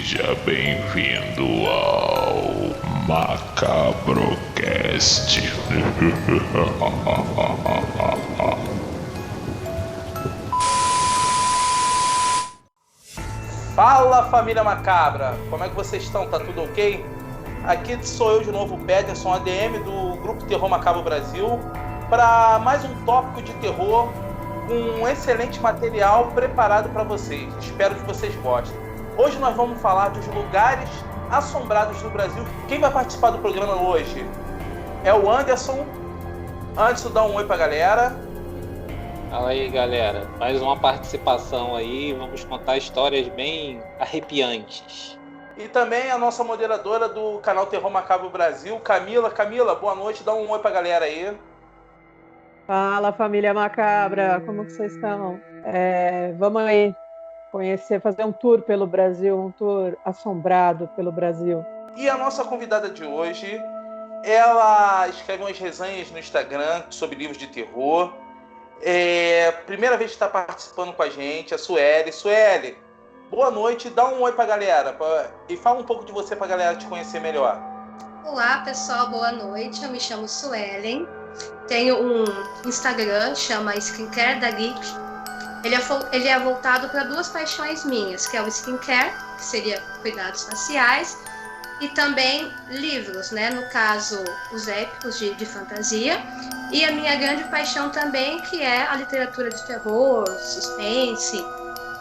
Seja bem-vindo ao Macabrocast. Fala, família macabra! Como é que vocês estão? Tá tudo ok? Aqui sou eu de novo, Peterson, ADM do Grupo Terror Macabro Brasil, para mais um tópico de terror com um excelente material preparado para vocês. Espero que vocês gostem. Hoje nós vamos falar dos lugares assombrados do Brasil. Quem vai participar do programa hoje é o Anderson. Anderson, dá um oi pra galera. Fala aí, galera. Mais uma participação aí. Vamos contar histórias bem arrepiantes. E também a nossa moderadora do canal Terror Macabro Brasil, Camila. Camila, boa noite. Dá um oi pra galera aí. Fala, família macabra. Como que vocês estão? Vamos aí conhecer, fazer um tour pelo Brasil, um tour assombrado pelo Brasil. E a nossa convidada de hoje, ela escreve umas resenhas no Instagram sobre livros de terror. Primeira vez que está participando com a gente, a Sueli. Sueli, boa noite, dá um oi pra galera e fala um pouco de você pra galera te conhecer melhor. Olá pessoal, boa noite, eu me chamo Suelen, tenho um Instagram, chama Skincare da Geek. Ele é voltado para duas paixões minhas, que é o skincare, que seria cuidados faciais, e também livros, né? No caso, os épicos de fantasia. E a minha grande paixão também, que é a literatura de terror, suspense.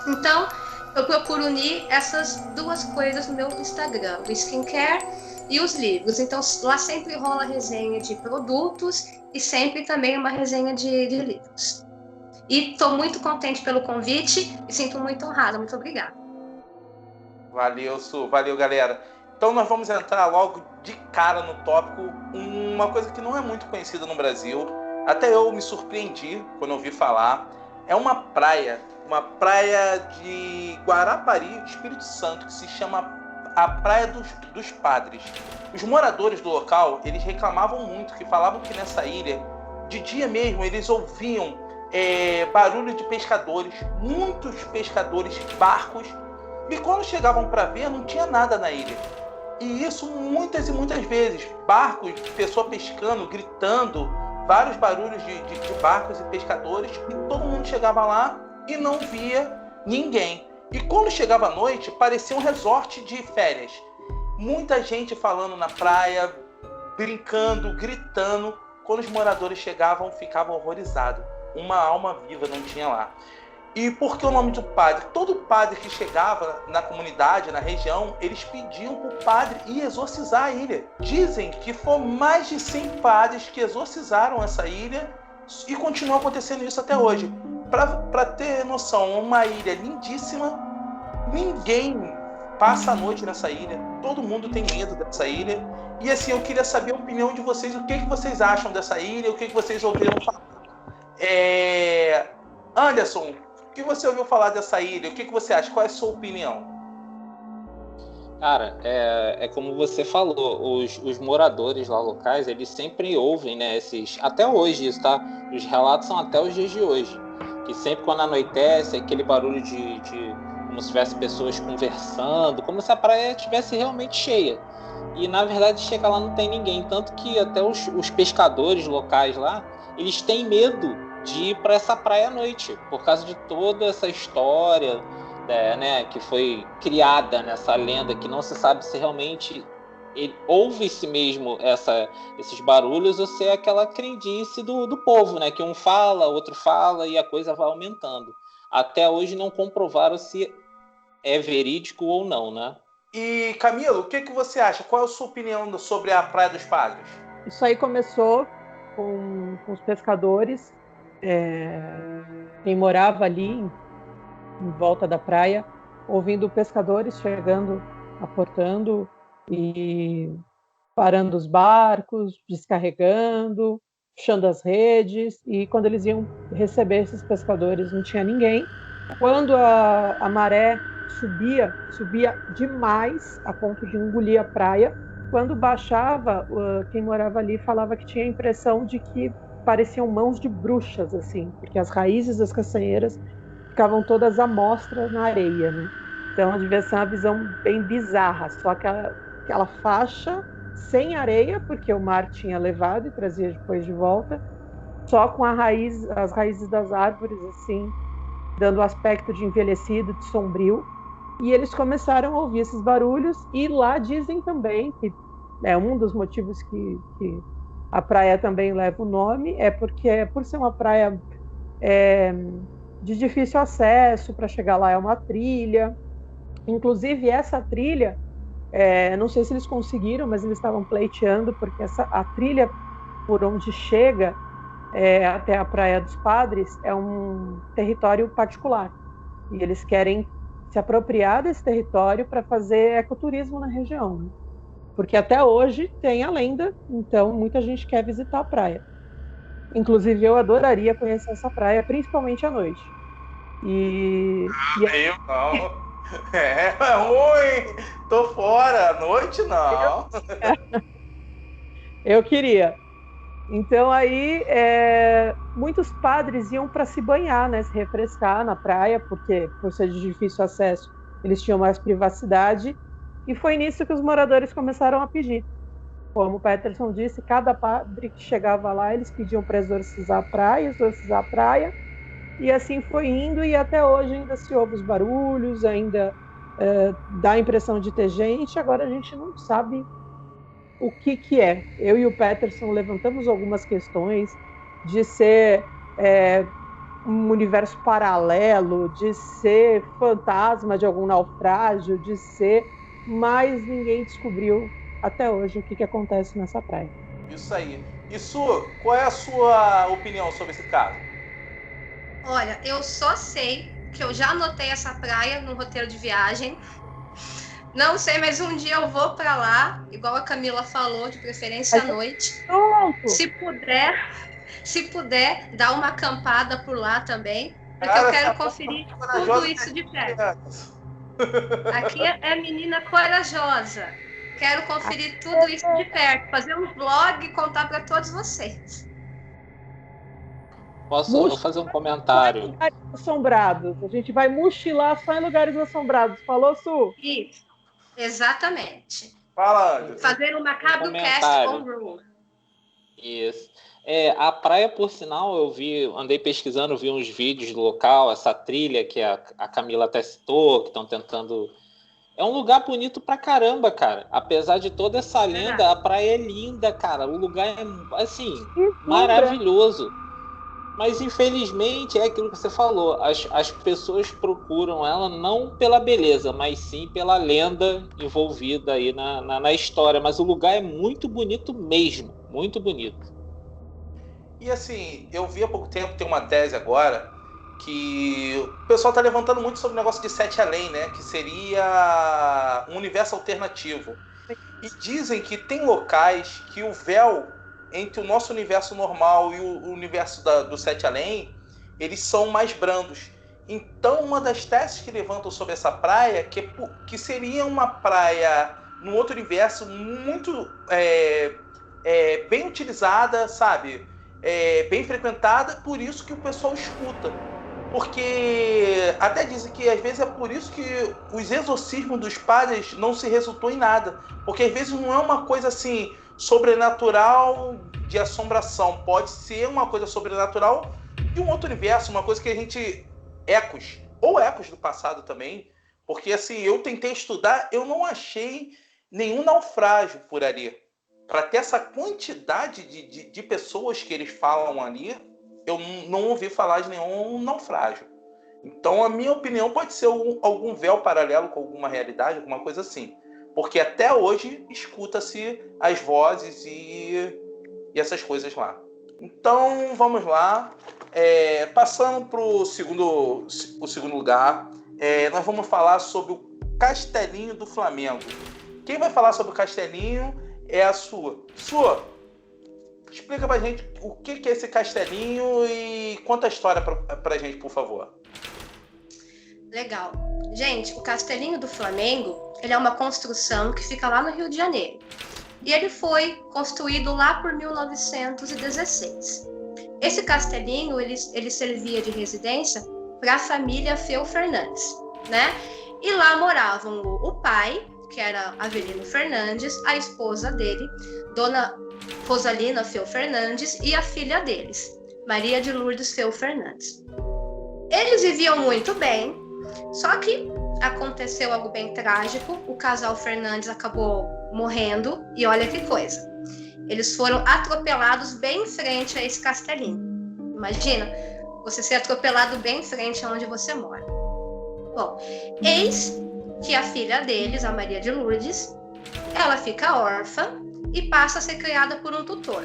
Então, eu procuro unir essas duas coisas no meu Instagram, o skincare e os livros. Então, lá sempre rola resenha de produtos e sempre também uma resenha de livros. E estou muito contente pelo convite e sinto muito honrada. Muito obrigada. Valeu, Su. Valeu, galera. Então nós vamos entrar logo de cara no tópico, uma coisa que não é muito conhecida no Brasil. Até eu me surpreendi quando ouvi falar. É uma praia de Guarapari, Espírito Santo, que se chama a Praia dos Padres. Os moradores do local, eles reclamavam muito, que falavam que nessa ilha, de dia mesmo, eles ouviam barulho de pescadores, muitos pescadores, barcos, e quando chegavam para ver, não tinha nada na ilha. E isso muitas e muitas vezes, barcos, pessoa pescando, gritando, vários barulhos de barcos e pescadores, e todo mundo chegava lá e não via ninguém. E quando chegava à noite, parecia um resort de férias. Muita gente falando na praia, brincando, gritando. Quando os moradores chegavam, ficavam horrorizados. Uma alma viva não tinha lá. E por que o nome do padre? Todo padre que chegava na comunidade, na região, eles pediam para o padre ir exorcizar a ilha. Dizem que foram mais de 100 padres que exorcizaram essa ilha e continua acontecendo isso até hoje. Para ter noção, uma ilha lindíssima, ninguém passa a noite nessa ilha, todo mundo tem medo dessa ilha. E assim, eu queria saber a opinião de vocês, o que vocês acham dessa ilha, o que vocês ouviram falar. Anderson, o que você ouviu falar dessa ilha? O que você acha? Qual é a sua opinião? Cara, é como você falou, os moradores lá locais, eles sempre ouvem, né, até hoje isso, tá? Os relatos são até os dias de hoje, que sempre quando anoitece, aquele barulho de como se tivesse pessoas conversando, como se a praia estivesse realmente cheia. E na verdade chega lá não tem ninguém, tanto que até os pescadores locais lá, eles têm medo de ir para essa praia à noite, por causa de toda essa história, né, que foi criada nessa lenda, que não se sabe se realmente houve-se mesmo esses barulhos ou se é aquela crendice do povo, né, que um fala, outro fala e a coisa vai aumentando. Até hoje não comprovaram se é verídico ou não, né? E Camilo, o que você acha? Qual é a sua opinião sobre a Praia dos Padres? Isso aí começou com os pescadores, quem morava ali em volta da praia, ouvindo pescadores chegando, aportando e parando os barcos, descarregando, puxando as redes, e quando eles iam receber esses pescadores não tinha ninguém. Quando a maré subia demais a ponto de engolir a praia, quando baixava, quem morava ali falava que tinha a impressão de que pareciam mãos de bruxas, assim, porque as raízes das castanheiras ficavam todas à mostra na areia, né? Então devia ser uma visão bem bizarra, só aquela faixa sem areia, porque o mar tinha levado e trazia depois de volta, só com as raízes das árvores, assim, dando aspecto de envelhecido, de sombrio. E eles começaram a ouvir esses barulhos, e lá dizem também que um dos motivos que a praia também leva o nome, é porque, por ser uma praia de difícil acesso, para chegar lá é uma trilha. Inclusive, essa trilha, não sei se eles conseguiram, mas eles estavam pleiteando, porque a trilha por onde chega até a Praia dos Padres é um território particular. E eles querem se apropriar desse território para fazer ecoturismo na região, né? Porque até hoje tem a lenda, então muita gente quer visitar a praia. Inclusive, eu adoraria conhecer essa praia, principalmente à noite. Eu não. É ruim. Tô fora. À noite, não. Eu queria. Então, aí, muitos padres iam para se banhar, né? Se refrescar na praia, porque, por ser de difícil acesso, eles tinham mais privacidade. E foi nisso que os moradores começaram a pedir. Como o Peterson disse, cada padre que chegava lá, eles pediam para exorcizar a praia, e assim foi indo, e até hoje ainda se ouve os barulhos, ainda dá a impressão de ter gente. Agora a gente não sabe o que é. Eu e o Peterson levantamos algumas questões de ser um universo paralelo, de ser fantasma de algum naufrágio, mas ninguém descobriu até hoje o que acontece nessa praia. Isso aí. E Su, qual é a sua opinião sobre esse caso? Olha, eu só sei que eu já anotei essa praia no roteiro de viagem. Não sei, mas um dia eu vou para lá, igual a Camila falou, de preferência à noite. Pronto. Se puder, dar uma acampada por lá também, porque eu quero conferir tudo isso de perto. Aqui é menina corajosa. Quero conferir tudo isso de perto, fazer um vlog e contar para todos vocês. Posso fazer um comentário? Em lugares assombrados. A gente vai mochilar só em lugares assombrados. Falou, Su? Isso, exatamente. Fala, Anderson. Fazer um Macabro Cast on Room. Isso. A praia, por sinal, andei pesquisando, vi uns vídeos do local, essa trilha que a Camila até citou, que estão tentando... É um lugar bonito pra caramba, cara. Apesar de toda essa lenda, a praia é linda, cara. O lugar é, assim, maravilhoso. Mas, infelizmente, é aquilo que você falou. As pessoas procuram ela não pela beleza, mas sim pela lenda envolvida aí na história. Mas o lugar é muito bonito mesmo. Muito bonito. E, assim, eu vi há pouco tempo, tem uma tese agora, que o pessoal está levantando muito sobre o negócio de Sete Além, né? Que seria um universo alternativo. E dizem que tem locais que o véu entre o nosso universo normal e o universo do Sete Além, eles são mais brandos. Então, uma das teses que levantam sobre essa praia, que seria uma praia num outro universo muito bem utilizada, sabe? Bem frequentada, por isso que o pessoal escuta. Porque até dizem que às vezes é por isso que os exorcismos dos padres não se resultou em nada. Porque às vezes não é uma coisa assim sobrenatural de assombração. Pode ser uma coisa sobrenatural de um outro universo, uma coisa que a gente... ecos do passado também. Porque assim, eu tentei estudar, eu não achei nenhum naufrágio por ali. Para ter essa quantidade de pessoas que eles falam ali, eu não ouvi falar de nenhum naufrágio. Então, a minha opinião pode ser algum véu paralelo com alguma realidade, alguma coisa assim. Porque até hoje escuta-se as vozes e essas coisas lá. Então, vamos lá. Passando para o segundo lugar, nós vamos falar sobre o Castelinho do Flamengo. Quem vai falar sobre o Castelinho é a Su. Su, explica pra gente o que é esse castelinho e conta a história pra gente, por favor. Legal. Gente, o Castelinho do Flamengo, ele é uma construção que fica lá no Rio de Janeiro. E ele foi construído lá por 1916. Esse castelinho, ele servia de residência para a família Feu Fernandes, né? E lá moravam o pai, que era Avelino Fernandes, a esposa dele, Dona Rosalina Feu Fernandes, e a filha deles, Maria de Lourdes Feu Fernandes. Eles viviam muito bem, só que aconteceu algo bem trágico. O casal Fernandes acabou morrendo, e olha que coisa. Eles foram atropelados bem em frente a esse castelinho. Imagina, você ser atropelado bem em frente aonde você mora. Bom, eis que a filha deles, a Maria de Lourdes, ela fica órfã e passa a ser criada por um tutor.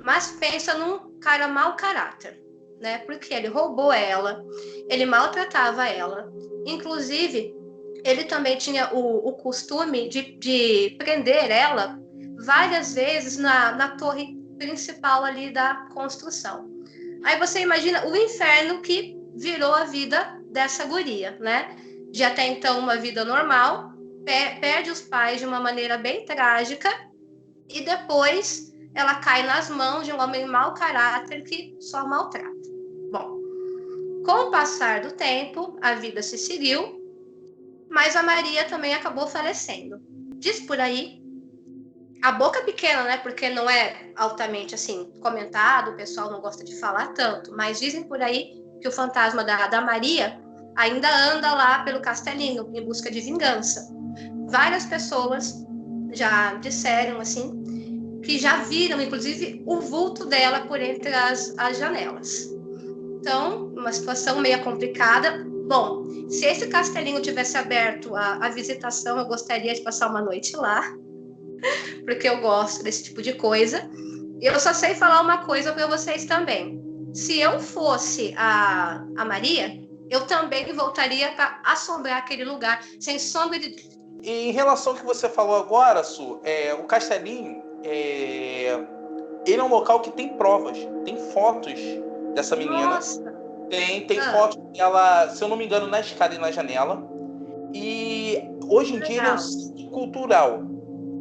Mas pensa num cara mau caráter, né? Porque ele roubou ela, ele maltratava ela. Inclusive, ele também tinha o costume de prender ela várias vezes na torre principal ali da construção. Aí você imagina o inferno que virou a vida dessa guria, né? De até então uma vida normal, perde os pais de uma maneira bem trágica e depois ela cai nas mãos de um homem mau caráter que só maltrata. Bom, com o passar do tempo, a vida se seguiu, mas a Maria também acabou falecendo. Diz por aí, a boca pequena, né? Porque não é altamente assim comentado, o pessoal não gosta de falar tanto, mas dizem por aí que o fantasma da Maria ainda anda lá pelo castelinho em busca de vingança. Várias pessoas já disseram assim que já viram, inclusive, o vulto dela por entre as janelas. Então, uma situação meio complicada. Bom, se esse castelinho tivesse aberto a visitação, eu gostaria de passar uma noite lá, porque eu gosto desse tipo de coisa. Eu só sei falar uma coisa para vocês também. Se eu fosse a Maria, eu também voltaria para assombrar aquele lugar, sem sombra de... E em relação ao que você falou agora, Su, o Castelinho, ele é um local que tem provas, tem fotos dessa menina. Nossa! Tem fotos dela, se eu não me engano, na escada e na janela. E hoje em dia ele é um sítio cultural.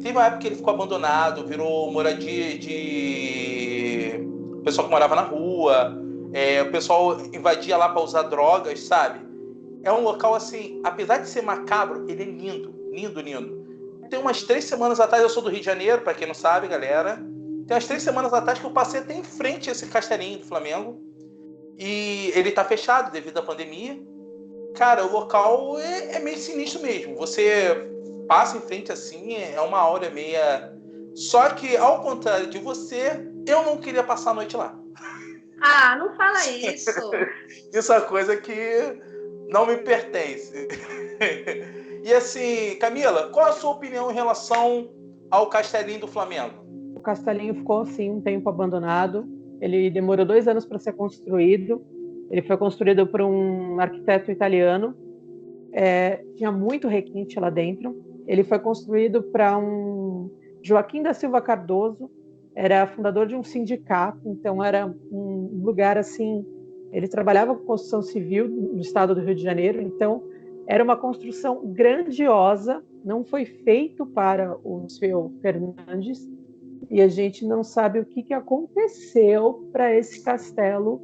Teve uma época que ele ficou abandonado, virou moradia de pessoal que morava na rua. O pessoal invadia lá para usar drogas, sabe? É um local assim, apesar de ser macabro, ele é lindo, lindo, lindo. Tem umas 3 semanas atrás, eu sou do Rio de Janeiro, para quem não sabe, galera. Tem umas 3 semanas atrás que eu passei até em frente a esse castelinho do Flamengo. E ele tá fechado devido à pandemia. Cara, o local é meio sinistro mesmo. Você passa em frente assim, é uma aura meia... Só que, ao contrário de você, eu não queria passar a noite lá. Ah, não fala isso. Isso é uma coisa que não me pertence. E assim, Camila, qual a sua opinião em relação ao Castelinho do Flamengo? O Castelinho ficou, sim, um tempo abandonado. Ele demorou 2 anos para ser construído. Ele foi construído por um arquiteto italiano. Tinha muito requinte lá dentro. Ele foi construído para um Joaquim da Silva Cardoso. Era fundador de um sindicato, então era um lugar assim... Ele trabalhava com construção civil no estado do Rio de Janeiro, então era uma construção grandiosa, não foi feito para os Feu Fernandes, e a gente não sabe o que aconteceu para esse castelo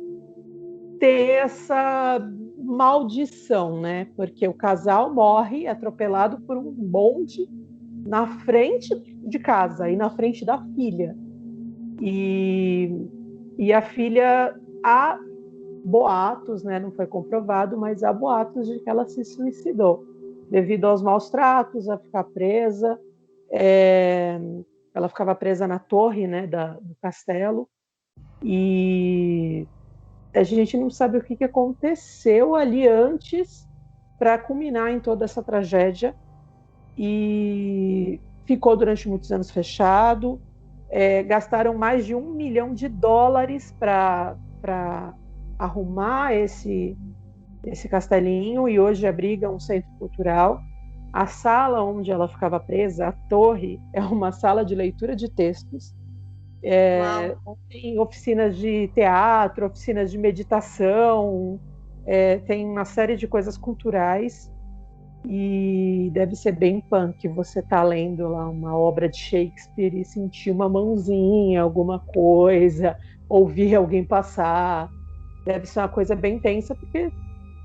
ter essa maldição, né? Porque o casal morre atropelado por um bonde na frente de casa e na frente da filha. E a filha, há boatos, né? Não foi comprovado, mas há boatos de que ela se suicidou devido aos maus tratos, a ficar presa. Ela ficava presa na torre, né, do castelo, e a gente não sabe o que aconteceu ali antes para culminar em toda essa tragédia, e ficou durante muitos anos fechado. Gastaram mais de $1 milhão para arrumar esse castelinho, e hoje abriga um centro cultural. A sala onde ela ficava presa, a torre, é uma sala de leitura de textos. Tem oficinas de teatro, oficinas de meditação, tem uma série de coisas culturais, e deve ser bem punk você tá lendo lá uma obra de Shakespeare e sentir uma mãozinha, alguma coisa, ouvir alguém passar. Deve ser uma coisa bem tensa, porque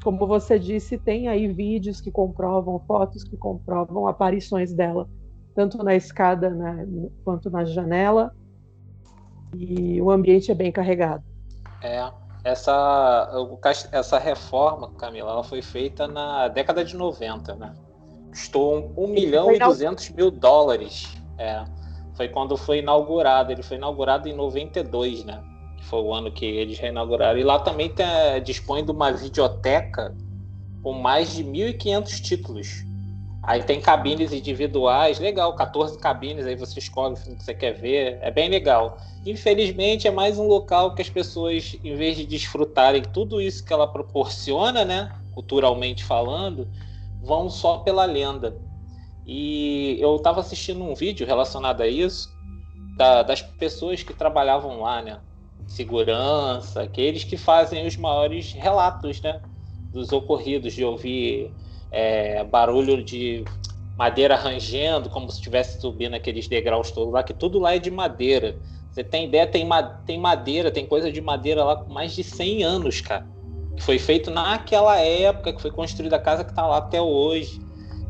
como você disse, tem aí vídeos que comprovam, fotos que comprovam aparições dela, tanto na escada, né, quanto na janela, e o ambiente é bem carregado. Essa reforma, Camila, ela foi feita na década de 90, né? Custou $1 milhão e 200 mil dólares. Foi quando foi inaugurado. Ele foi inaugurado em 92, né? Que foi o ano que eles reinauguraram. E lá também dispõe de uma videoteca com mais de 1.500 títulos. Aí tem cabines individuais, legal, 14 cabines, aí você escolhe o filme que você quer ver, é bem legal. Infelizmente é mais um local que as pessoas, em vez de desfrutarem tudo isso que ela proporciona, né, culturalmente falando, vão só pela lenda. E eu estava assistindo um vídeo relacionado a isso, das pessoas que trabalhavam lá, né, segurança, aqueles que fazem os maiores relatos, né, dos ocorridos, de ouvir barulho de madeira rangendo, como se estivesse subindo aqueles degraus todos lá, que tudo lá é de madeira. Você tem ideia, tem madeira, tem coisa de madeira lá com mais de 100 anos, cara. Que foi feito naquela época, que foi construída a casa que está lá até hoje.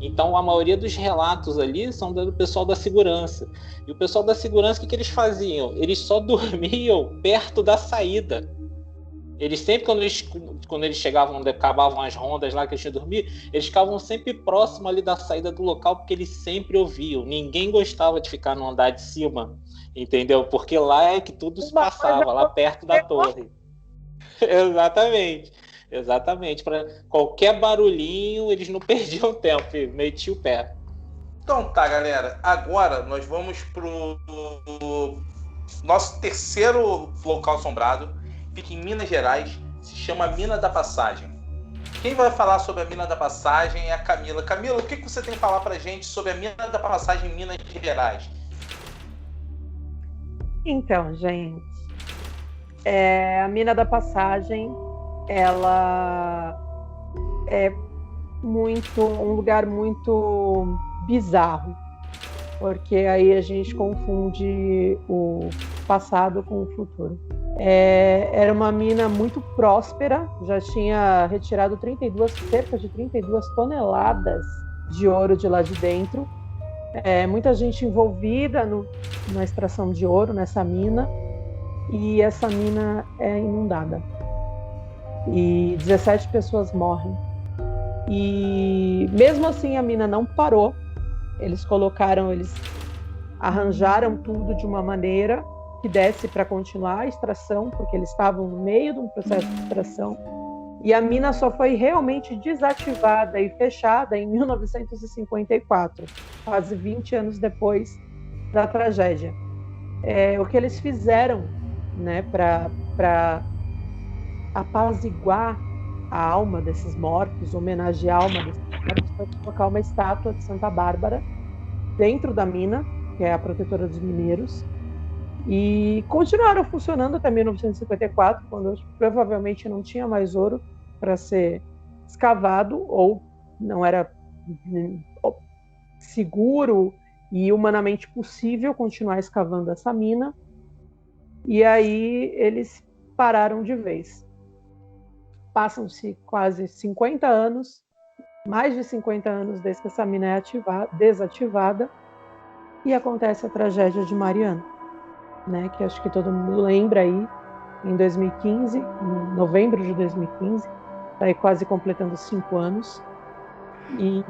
Então, a maioria dos relatos ali são do pessoal da segurança. E o pessoal da segurança, o que eles faziam? Eles só dormiam perto da saída. Eles sempre, quando eles chegavam, acabavam as rondas lá que eles tinham que dormir, eles ficavam sempre próximo ali da saída do local, porque eles sempre ouviam. Ninguém gostava de ficar no andar de cima, entendeu? Porque lá é que tudo se passava, lá perto da torre. Exatamente. Para qualquer barulhinho, eles não perdiam tempo, metiam o pé. Então tá, galera. Agora nós vamos pro nosso terceiro local assombrado. Fica em Minas Gerais, se chama Mina da Passagem. Quem vai falar sobre a Mina da Passagem é a Camila. Camila, o que você tem a falar pra gente sobre a Mina da Passagem em Minas Gerais? Então, gente, a Mina da Passagem, ela é um lugar muito bizarro, porque aí a gente confunde o passado com o futuro. Era uma mina muito próspera, já tinha retirado cerca de 32 toneladas de ouro de lá de dentro. Muita gente envolvida na extração de ouro nessa mina, e essa mina é inundada. E 17 pessoas morrem. E mesmo assim a mina não parou. Eles arranjaram tudo de uma maneira que desse para continuar a extração, porque eles estavam no meio de um processo de extração. E a mina só foi realmente desativada e fechada em 1954, quase 20 anos depois da tragédia. O que eles fizeram, né, para apaziguar a alma desses mortos, homenagear a alma desses mortos, foi colocar uma estátua de Santa Bárbara dentro da mina, que é a protetora dos mineiros, e continuaram funcionando até 1954, quando provavelmente não tinha mais ouro para ser escavado, ou não era seguro e humanamente possível continuar escavando essa mina. E aí eles pararam de vez. Passam-se quase 50 anos, mais de 50 anos desde que essa mina é desativada, e acontece a tragédia de Mariana, né, que acho que todo mundo lembra aí, em 2015, em novembro de 2015, está aí quase completando 5 anos, e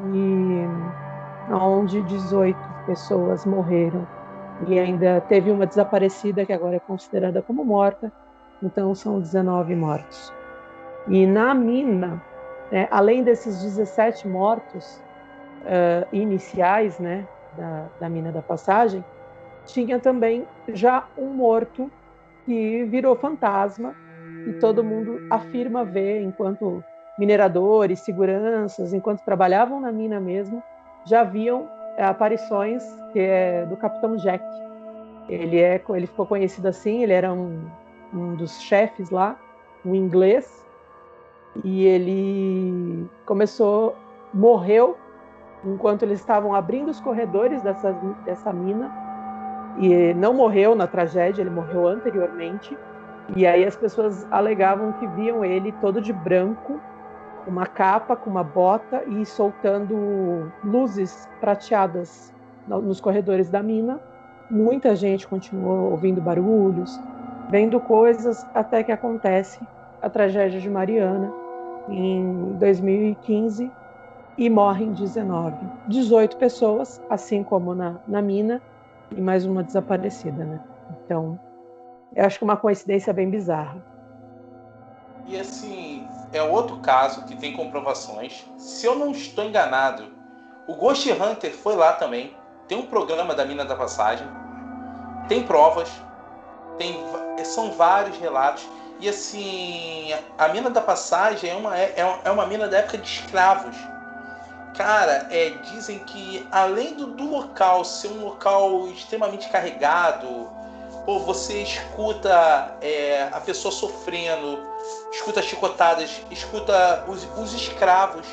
onde 18 pessoas morreram, e ainda teve uma desaparecida que agora é considerada como morta, então são 19 mortos. E na mina, além desses 17 mortos iniciais, né, da Mina da Passagem, tinha também já um morto que virou fantasma, e todo mundo afirma ver, enquanto mineradores, seguranças, enquanto trabalhavam na mina mesmo, já viam aparições do Capitão Jack. Ele ficou conhecido assim, ele era um dos chefes lá, um inglês, e ele morreu enquanto eles estavam abrindo os corredores dessa mina, e não morreu na tragédia, ele morreu anteriormente, e aí as pessoas alegavam que viam ele todo de branco, uma capa com uma bota e soltando luzes prateadas nos corredores da mina. Muita gente continuou ouvindo barulhos, vendo coisas, até que acontece a tragédia de Mariana em 2015 e morrem 18 pessoas, assim como na mina, e mais uma desaparecida, né? Então, eu acho que uma coincidência bem bizarra. E assim, é outro caso que tem comprovações. Se eu não estou enganado, o Ghost Hunter foi lá também. Tem um programa da Mina da Passagem. Tem provas. São vários relatos. E assim, a Mina da Passagem é uma mina da época de escravos. Cara, dizem que além do local ser um local extremamente carregado, pô, você escuta a pessoa sofrendo, escuta chicotadas, escuta os escravos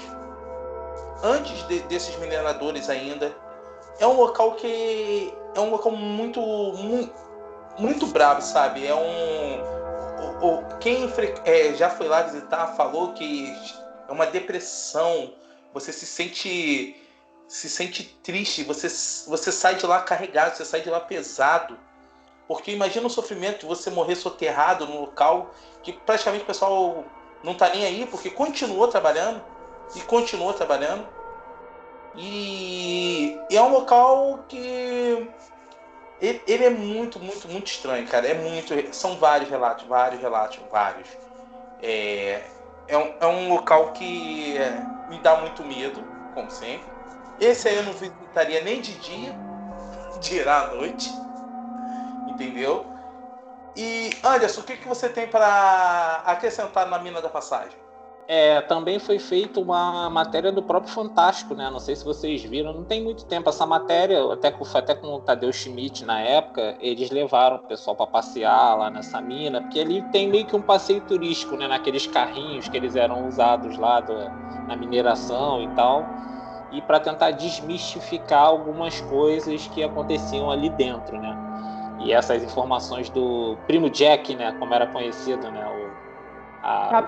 antes desses mineradores ainda. É um local muito, muito, muito bravo, sabe? Quem já foi lá visitar falou que é uma depressão. Você se sente triste, você sai de lá carregado, você sai de lá pesado. Porque imagina o sofrimento de você morrer soterrado num local que praticamente o pessoal não tá nem aí, porque continuou trabalhando. E é um local que ele é muito, muito, muito estranho, cara. São vários relatos. É um local que me dá muito medo, como sempre. Esse aí eu não visitaria nem de dia, dirá à noite. Entendeu? E, Anderson, o que você tem para acrescentar na Mina da Passagem? Também foi feita uma matéria do próprio Fantástico, né? Não sei se vocês viram, não tem muito tempo essa matéria, até com o Tadeu Schmidt na época, eles levaram o pessoal para passear lá nessa mina, porque ali tem meio que um passeio turístico, né? Naqueles carrinhos que eles eram usados lá na mineração e tal, e para tentar desmistificar algumas coisas que aconteciam ali dentro, né? E essas informações do Primo Jack, né? Como era conhecido, né? O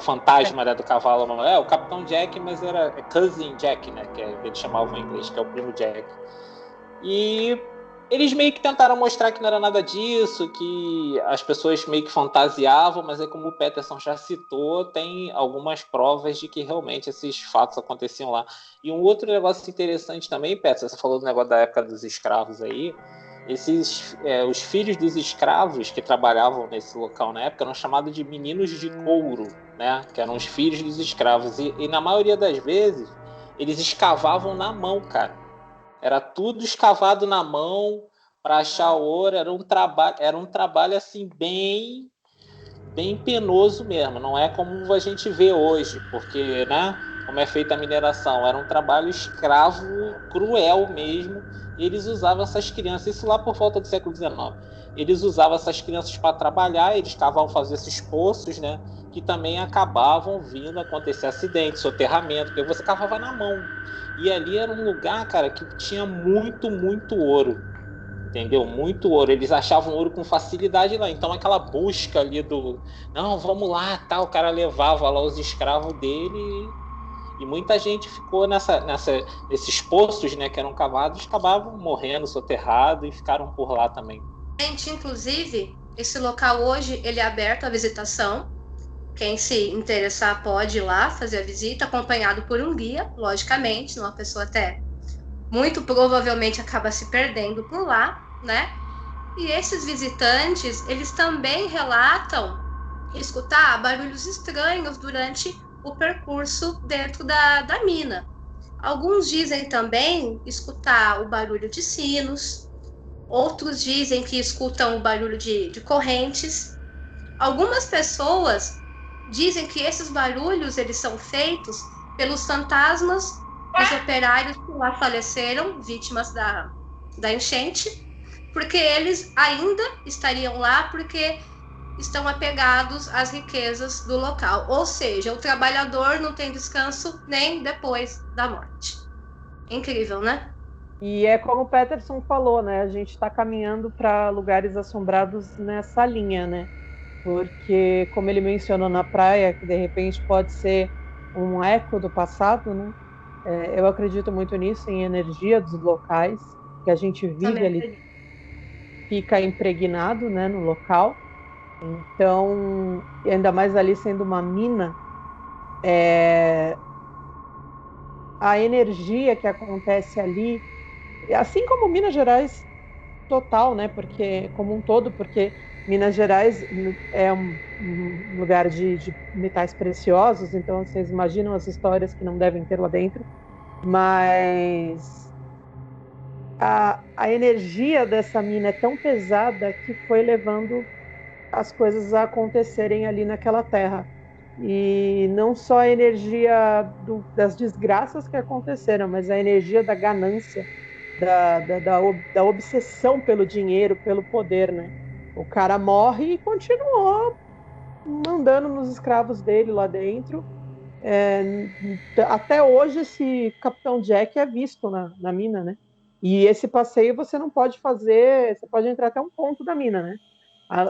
fantasma, né, do cavalo, o Capitão Jack, mas era Cousin Jack, né, que eles chamavam em inglês, que é o Primo Jack. E eles meio que tentaram mostrar que não era nada disso, que as pessoas meio que fantasiavam, mas como o Peterson já citou, tem algumas provas de que realmente esses fatos aconteciam lá. E um outro negócio interessante também, Peterson, você falou do negócio da época dos escravos aí, os filhos dos escravos que trabalhavam nesse local na época eram chamados de meninos de couro, né? Que eram os filhos dos escravos. E na maioria das vezes, eles escavavam na mão, cara. Era tudo escavado na mão para achar ouro. Era um trabalho assim, bem penoso mesmo. Não é como a gente vê hoje, porque, né? Como é feita a mineração. Era um trabalho escravo, cruel mesmo. Eles usavam essas crianças, isso lá por volta do século XIX. Eles usavam essas crianças para trabalhar, eles cavavam fazer esses poços, né? Que também acabavam vindo acontecer acidentes, soterramento, porque você cavava na mão. E ali era um lugar, cara, que tinha muito, muito ouro. Entendeu? Muito ouro. Eles achavam ouro com facilidade lá. Então aquela busca ali não, vamos lá, tá? O cara levava lá os escravos dele e muita gente ficou nesses poços, né, que eram cavados, acabavam morrendo, soterrados e ficaram por lá também. Gente, inclusive, esse local hoje ele é aberto à visitação. Quem se interessar pode ir lá fazer a visita, acompanhado por um guia, logicamente, uma pessoa até muito provavelmente acaba se perdendo por lá, né? E esses visitantes, eles também relatam escutar barulhos estranhos durante o percurso dentro da mina. Alguns dizem também escutar o barulho de sinos, outros dizem que escutam o barulho de correntes. Algumas pessoas dizem que esses barulhos eles são feitos pelos fantasmas dos operários que lá faleceram, vítimas da enchente, porque eles ainda estariam lá porque estão apegados às riquezas do local. Ou seja, o trabalhador não tem descanso nem depois da morte. Incrível, né? E é como o Peterson falou, né? A gente está caminhando para lugares assombrados nessa linha, né? Porque, como ele mencionou na praia, que de repente pode ser um eco do passado, né? Eu acredito muito nisso, em energia dos locais, que a gente vive Também ali, acredito. fica impregnado, né, no local. Então, ainda mais ali sendo uma mina, a energia que acontece ali, assim como Minas Gerais total, né? Porque como um todo, porque Minas Gerais é um lugar de metais preciosos, então vocês imaginam as histórias que não devem ter lá dentro, mas a energia dessa mina é tão pesada que foi levando as coisas a acontecerem ali naquela terra. E não só a energia das desgraças que aconteceram, mas a energia da ganância, da obsessão pelo dinheiro, pelo poder, né? O cara morre e continuou mandando nos escravos dele lá dentro. Até hoje esse Capitão Jack é visto na mina, né? E esse passeio você não pode fazer, você pode entrar até um ponto da mina, né?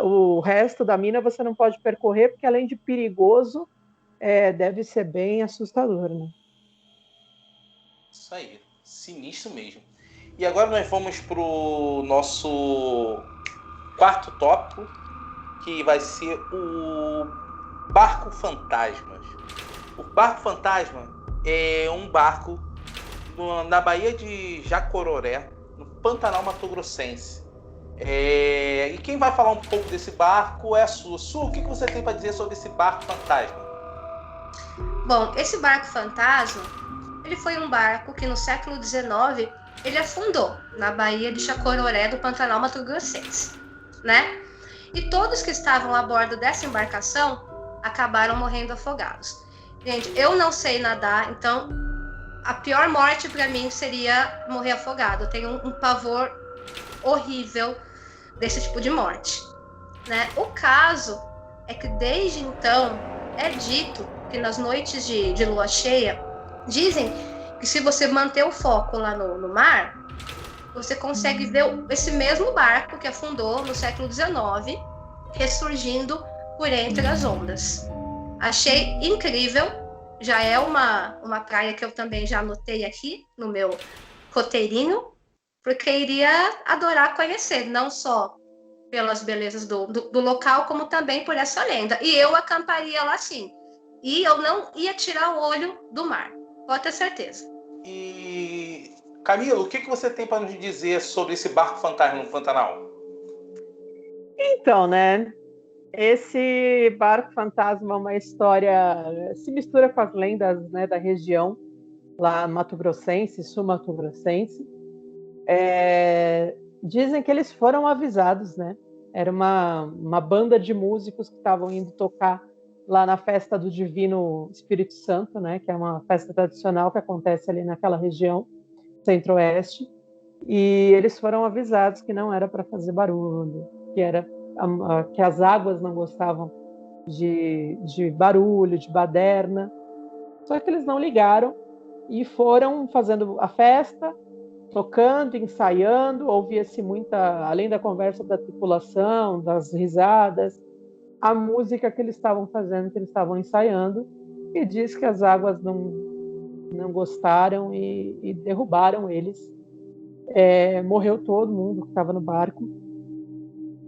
O resto da mina você não pode percorrer, porque além de perigoso, deve ser bem assustador, né? Isso aí, sinistro mesmo. E agora nós vamos pro nosso quarto tópico, que vai ser o Barco Fantasmas. O Barco Fantasma é um barco na Baía de Jacororé, no Pantanal Mato Grossense. E quem vai falar um pouco desse barco é a Su. Su, o que você tem para dizer sobre esse barco fantasma? Bom, esse barco fantasma, ele foi um barco que no século XIX ele afundou na Baía de Jacororé do Pantanal Mato Grossense, né? E todos que estavam a bordo dessa embarcação acabaram morrendo afogados. Gente, eu não sei nadar, então a pior morte para mim seria morrer afogado. Eu tenho um pavor horrível desse tipo de morte, né? O caso é que desde então é dito que nas noites de lua cheia, dizem que se você manter o foco lá no mar, você consegue ver esse mesmo barco que afundou no século XIX ressurgindo por entre as ondas. Achei incrível, já é uma praia que eu também já anotei aqui no meu roteirinho, porque iria adorar conhecer, não só pelas belezas do local, como também por essa lenda. E eu acamparia lá sim. E eu não ia tirar o olho do mar, pode ter certeza. E Camilo, o que você tem para nos dizer sobre esse barco fantasma no Pantanal? Então, né? Esse barco fantasma é uma história, se mistura com as lendas, né, da região, lá Mato Grossense, sul Mato Grossense. Dizem que eles foram avisados, né? Era uma banda de músicos que estavam indo tocar lá na festa do Divino Espírito Santo, né? Que é uma festa tradicional que acontece ali naquela região, centro-oeste. E eles foram avisados que não era para fazer barulho, que as águas não gostavam de barulho, de baderna. Só que eles não ligaram e foram fazendo a festa, tocando, ensaiando. Ouvia-se muita, além da conversa da tripulação, das risadas, a música que eles estavam fazendo, que eles estavam ensaiando, e diz que as águas não gostaram e derrubaram eles. Morreu todo mundo que estava no barco.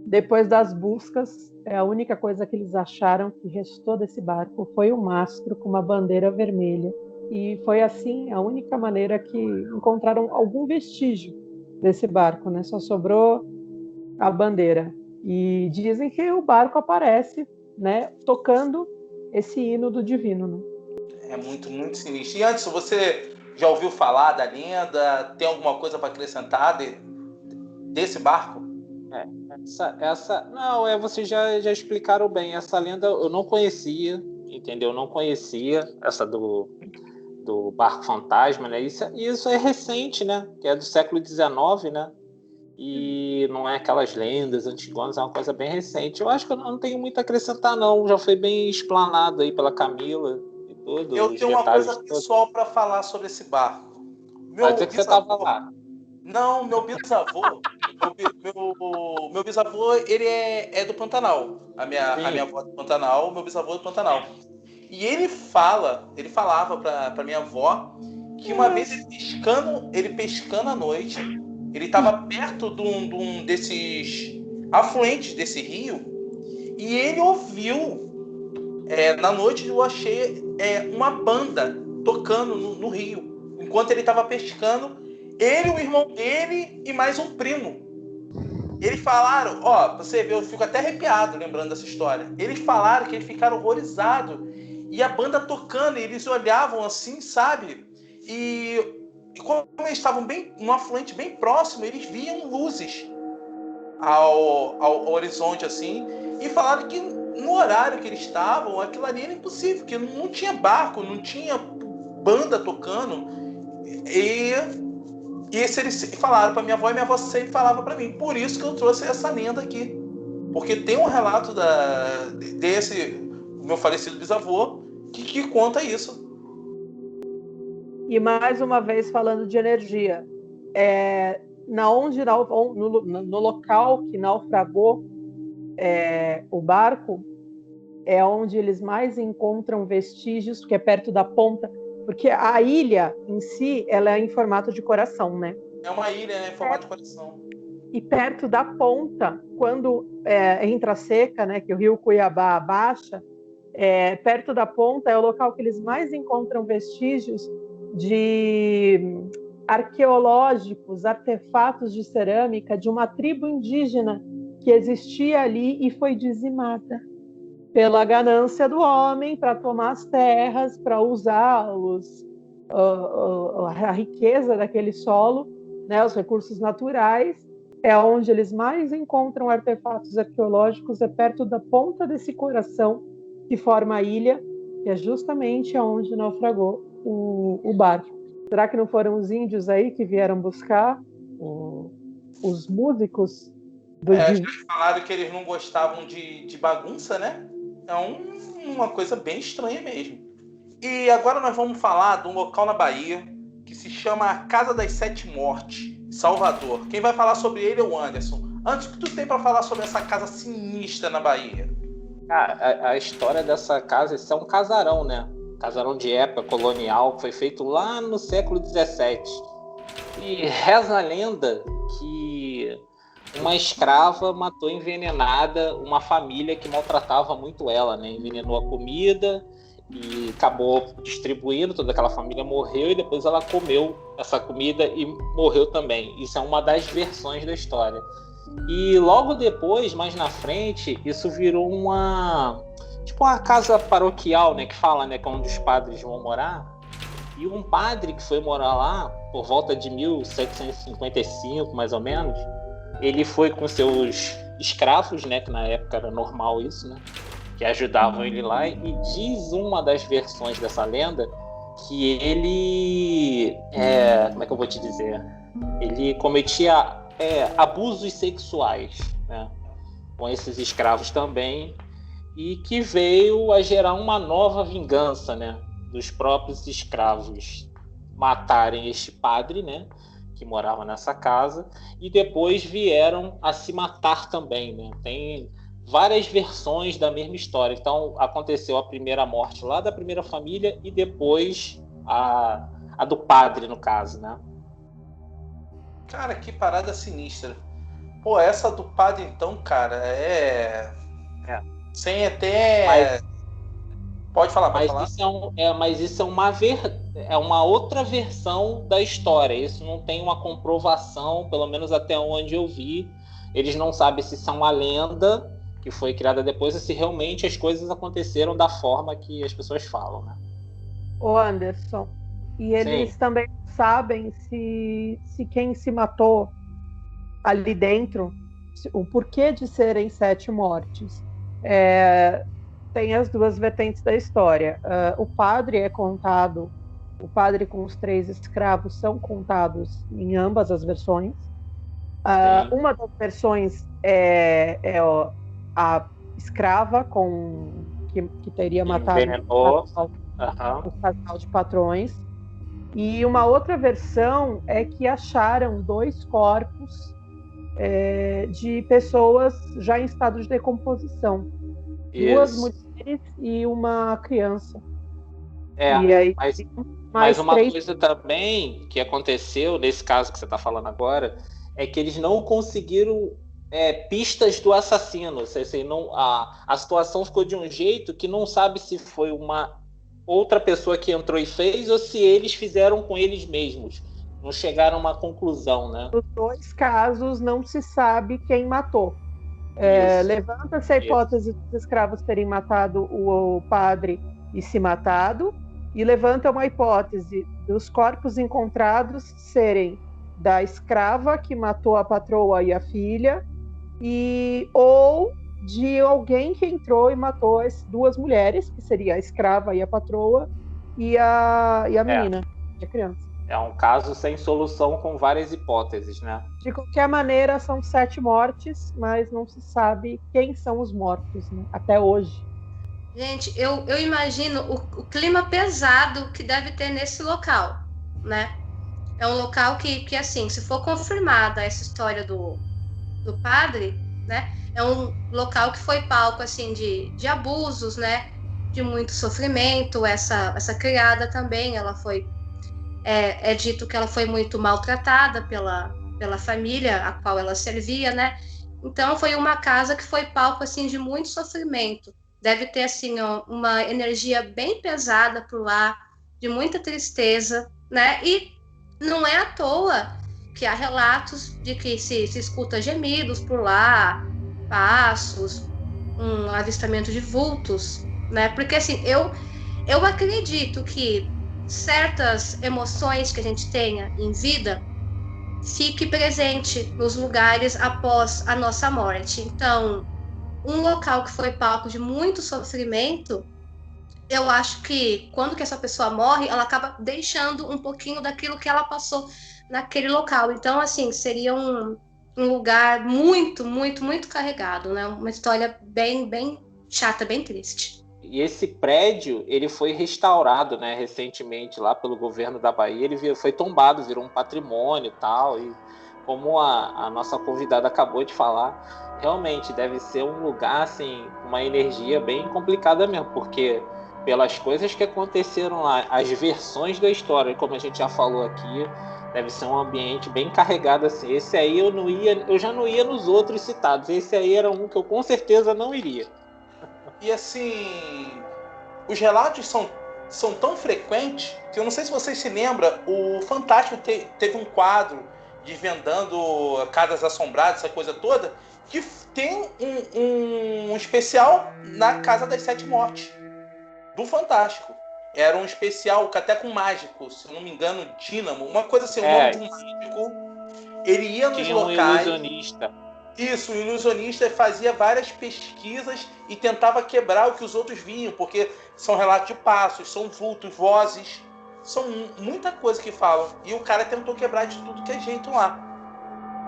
Depois das buscas, a única coisa que eles acharam que restou desse barco foi um mastro com uma bandeira vermelha. E foi assim a única maneira que encontraram algum vestígio desse barco, né? Só sobrou a bandeira. E dizem que o barco aparece, né, tocando esse hino do divino, né? É muito, muito sinistro. E Anderson, você já ouviu falar da lenda? Tem alguma coisa para acrescentar desse barco? Não, vocês já explicaram bem. Essa lenda eu não conhecia, entendeu? Eu não conhecia essa do barco fantasma, né? Isso é recente, né? Que é do século XIX, né? E não é aquelas lendas antigas, é uma coisa bem recente. Eu acho que eu não tenho muito a acrescentar, não. Já foi bem explanado aí pela Camila e tudo. Eu tenho uma coisa pessoal para falar sobre esse barco. Pode dizer que você estava lá. Não, meu bisavô. meu bisavô, ele é do Pantanal. A minha avó é do Pantanal, meu bisavô é do Pantanal. E ele falava para minha avó que uma vez ele pescando à noite, ele estava perto de um desses afluentes desse rio e ele ouviu na noite de lua cheia uma banda tocando no rio, enquanto ele estava pescando, ele, o irmão dele e mais um primo. Eles falaram, você vê, eu fico até arrepiado lembrando dessa história. Eles falaram que eles ficaram horrorizados e a banda tocando, e eles olhavam assim, sabe? E como eles estavam num afluente bem próximo, eles viam luzes ao horizonte assim, e falaram que no horário que eles estavam, aquilo ali era impossível, que não tinha barco, não tinha banda tocando. E isso eles falaram para minha avó, e minha avó sempre falava para mim. Por isso que eu trouxe essa lenda aqui, porque tem um relato desse meu falecido bisavô que conta isso. E mais uma vez falando de energia, no local que naufragou o barco, é onde eles mais encontram vestígios, que é perto da ponta, porque a ilha em si, ela é em formato de coração, né? É uma ilha em formato de coração. E perto da ponta, quando entra seca, né, que o rio Cuiabá baixa, perto da ponta é o local que eles mais encontram vestígios de arqueológicos, artefatos de cerâmica de uma tribo indígena que existia ali e foi dizimada pela ganância do homem para tomar as terras, para usá-los, a riqueza daquele solo, né, os recursos naturais. É onde eles mais encontram artefatos arqueológicos, é perto da ponta desse coração que forma a ilha, que é justamente onde naufragou o barco. Será que não foram os índios aí que vieram buscar os músicos? Eles falaram que eles não gostavam de bagunça, né? É uma coisa bem estranha mesmo. E agora nós vamos falar de um local na Bahia que se chama a Casa das Sete Mortes, Salvador. Quem vai falar sobre ele é o Anderson. Antes, o que tu tem para falar sobre essa casa sinistra na Bahia? A história dessa casa, isso é um casarão, né? Casarão de época colonial, que foi feito lá no século XVII. E reza a lenda que uma escrava matou envenenada uma família que maltratava muito ela, né? Envenenou a comida e acabou distribuindo, toda aquela família morreu e depois ela comeu essa comida e morreu também. Isso é uma das versões da história. E logo depois, mais na frente, isso virou uma casa paroquial, né, que fala, né, que é onde os padres vão morar. E um padre que foi morar lá por volta de 1755, mais ou menos, ele foi com seus escravos, né, que na época era normal isso, né, que ajudavam ele lá, e diz uma das versões dessa lenda que ele, como é que eu vou te dizer, ele cometia abusos sexuais, né, com esses escravos também, e que veio a gerar uma nova vingança, né, dos próprios escravos matarem este padre, né, que morava nessa casa, e depois vieram a se matar também, né? Tem várias versões da mesma história. Então aconteceu a primeira morte lá da primeira família e depois a do padre, no caso, né? Cara, que parada sinistra. Pô, essa do padre então, cara, sem até... Pode falar, pode falar. Mas isso é uma outra versão da história. Isso não tem uma comprovação, pelo menos até onde eu vi. Eles não sabem se isso é uma lenda que foi criada depois ou se realmente as coisas aconteceram da forma que as pessoas falam, né? Ô Anderson, e eles também sabem se quem se matou ali dentro, o porquê de serem 7 mortes. Tem as duas vertentes da história. O padre com os 3 escravos são contados em ambas as versões. Uma das versões é a escrava que teria matado o casal de patrões. E uma outra versão é que acharam 2 corpos de pessoas já em estado de decomposição. duas Isso. mulheres e uma criança. É, E aí, mas mais uma 3. coisa também que aconteceu nesse caso que você está falando agora é que eles não conseguiram pistas do assassino. Assim, não, a situação ficou de um jeito que não sabe se foi uma outra pessoa que entrou e fez ou se eles fizeram com eles mesmos. Não chegaram a uma conclusão, né? Nos 2 casos, não se sabe quem matou. Isso. Levanta-se a hipótese dos escravos terem matado o padre e se matado, e levanta uma hipótese dos corpos encontrados serem da escrava que matou a patroa e a filha, ou de alguém que entrou e matou as 2 mulheres, que seria a escrava e a patroa, e a menina, e a criança. É um caso sem solução com várias hipóteses, né? De qualquer maneira, são 7 mortes, mas não se sabe quem são os mortos, né? Até hoje. Gente, eu imagino o clima pesado que deve ter nesse local, né? É um local que assim, se for confirmada essa história do padre, né? É um local que foi palco, assim, de abusos, né? De muito sofrimento. Essa criada também, ela foi... É dito que ela foi muito maltratada pela família a qual ela servia, né? Então, foi uma casa que foi palco, assim, de muito sofrimento. Deve ter, assim, uma energia bem pesada por lá, de muita tristeza, né? E não é à toa que há relatos de que se escuta gemidos por lá, passos, um avistamento de vultos, né? Porque, assim, eu acredito que certas emoções que a gente tenha em vida fique presente nos lugares após a nossa morte. Então, um local que foi palco de muito sofrimento, eu acho que quando que essa pessoa morre, ela acaba deixando um pouquinho daquilo que ela passou naquele local. Então, assim, seria um lugar muito, muito, muito carregado, né? Uma história bem, bem chata, bem triste. E esse prédio, ele foi restaurado, né, recentemente lá pelo governo da Bahia. Ele foi tombado, virou um patrimônio e tal. E como a nossa convidada acabou de falar, realmente deve ser um lugar, assim, uma energia bem complicada mesmo, porque pelas coisas que aconteceram lá, as versões da história, como a gente já falou aqui, deve ser um ambiente bem carregado, assim. Esse aí eu já não ia nos outros citados. Esse aí era um que eu com certeza não iria. E assim, os relatos são tão frequentes que eu não sei se vocês se lembram, o Fantástico teve um quadro desvendando casas assombradas, essa coisa toda, que tem um especial na Casa das 7 Mortes, do Fantástico. Era um especial até com mágico, se eu não me engano, Dínamo, uma coisa assim, o nome de um mágico. Ele ia nos locais... ilusionista. Isso, o ilusionista fazia várias pesquisas e tentava quebrar o que os outros viam, porque são relatos de passos, são vultos, vozes, são muita coisa que falam. E o cara tentou quebrar de tudo que é jeito lá.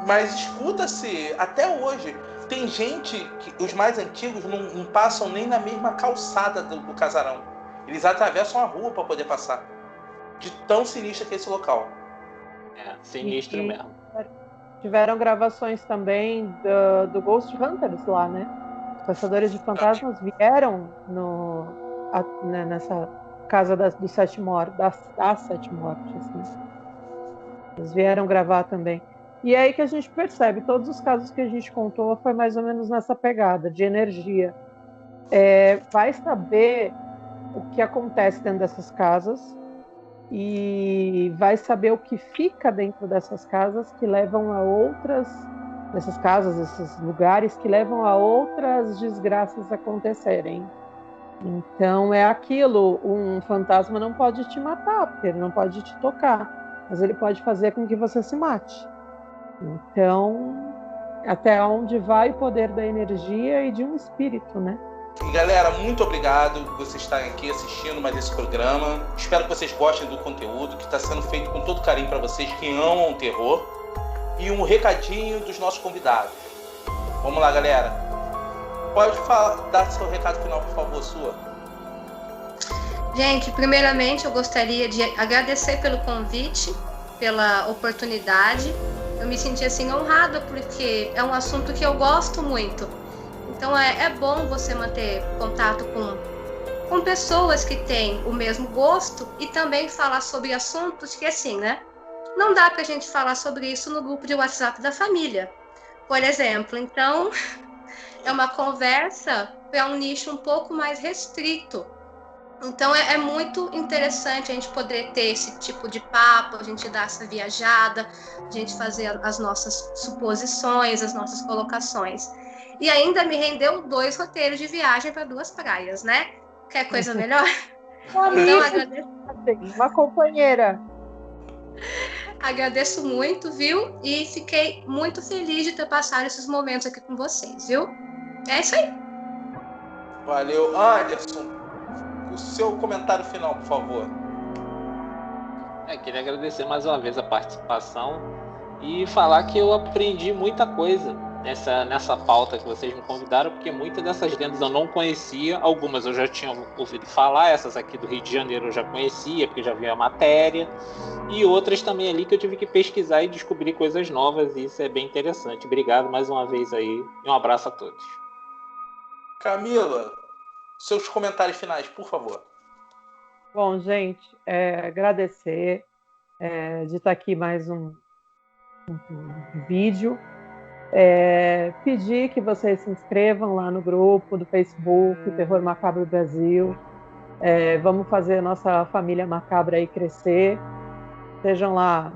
Mas escuta-se, até hoje, tem gente, os mais antigos não passam nem na mesma calçada do casarão. Eles atravessam a rua para poder passar. De tão sinistro que é esse local. É, sinistro mesmo. Tiveram gravações também do Ghost Hunters lá, né? Os caçadores de fantasmas vieram nessa casa das 7 mortes, das 7 mortes, né? Eles vieram gravar também. E é aí que a gente percebe, todos os casos que a gente contou foi mais ou menos nessa pegada de energia. Vai saber o que acontece dentro dessas casas e vai saber o que fica dentro dessas casas que levam a outras, dessas casas, esses lugares que levam a outras desgraças acontecerem. Então é aquilo, um fantasma não pode te matar, porque ele não pode te tocar, mas ele pode fazer com que você se mate. Então, até onde vai o poder da energia e de um espírito, né? E galera, muito obrigado por vocês estarem aqui assistindo mais esse programa. Espero que vocês gostem do conteúdo que está sendo feito com todo carinho para vocês que amam o terror. E um recadinho dos nossos convidados. Vamos lá, galera. Pode dar seu recado final, por favor, sua. Gente, primeiramente eu gostaria de agradecer pelo convite, pela oportunidade. Eu me senti assim honrada porque é um assunto que eu gosto muito. Então é bom você manter contato com pessoas que têm o mesmo gosto e também falar sobre assuntos que, assim, né? Não dá pra gente falar sobre isso no grupo de WhatsApp da família, por exemplo. Então, é uma conversa para um nicho um pouco mais restrito. Então, é muito interessante a gente poder ter esse tipo de papo, a gente dar essa viajada, a gente fazer as nossas suposições, as nossas colocações. E ainda me rendeu 2 roteiros de viagem para 2 praias, né? Quer coisa melhor? Uma Então, amiga, uma companheira. agradeço muito, viu? E fiquei muito feliz de ter passado esses momentos aqui com vocês, viu? É isso aí. Valeu. Anderson, o seu comentário final, por favor. Queria agradecer mais uma vez a participação e falar que eu aprendi muita coisa nessa pauta que vocês me convidaram, porque muitas dessas lendas eu não conhecia, algumas eu já tinha ouvido falar, essas aqui do Rio de Janeiro eu já conhecia, porque já vi a matéria, e outras também ali que eu tive que pesquisar e descobrir coisas novas, e isso é bem interessante. Obrigado mais uma vez aí, e um abraço a todos. Camila, seus comentários finais, por favor. Bom, gente, agradecer de estar aqui mais um vídeo. Pedir que vocês se inscrevam lá no grupo do Facebook, Terror Macabro Brasil. Vamos fazer a nossa família macabra aí crescer. Sejam lá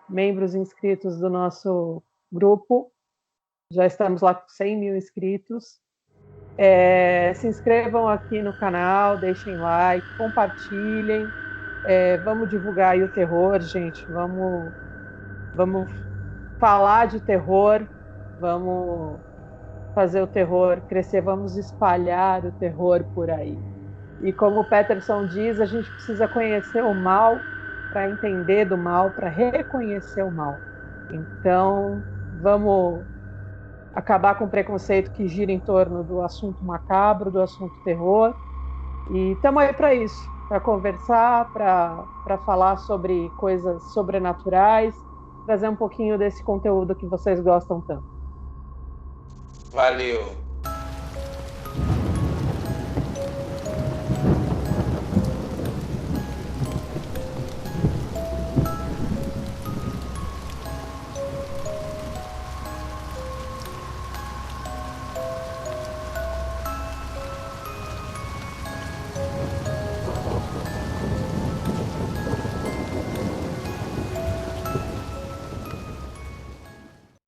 membros inscritos do nosso grupo. Já estamos lá com 100 mil inscritos. Se inscrevam aqui no canal, deixem like, compartilhem. Vamos divulgar aí o terror, gente. Vamos falar de terror. Vamos fazer o terror crescer, vamos espalhar o terror por aí. E como o Peterson diz, a gente precisa conhecer o mal para entender do mal, para reconhecer o mal. Então, vamos acabar com o preconceito que gira em torno do assunto macabro, do assunto terror. E estamos aí para isso, para conversar, para falar sobre coisas sobrenaturais, trazer um pouquinho desse conteúdo que vocês gostam tanto. Valeu.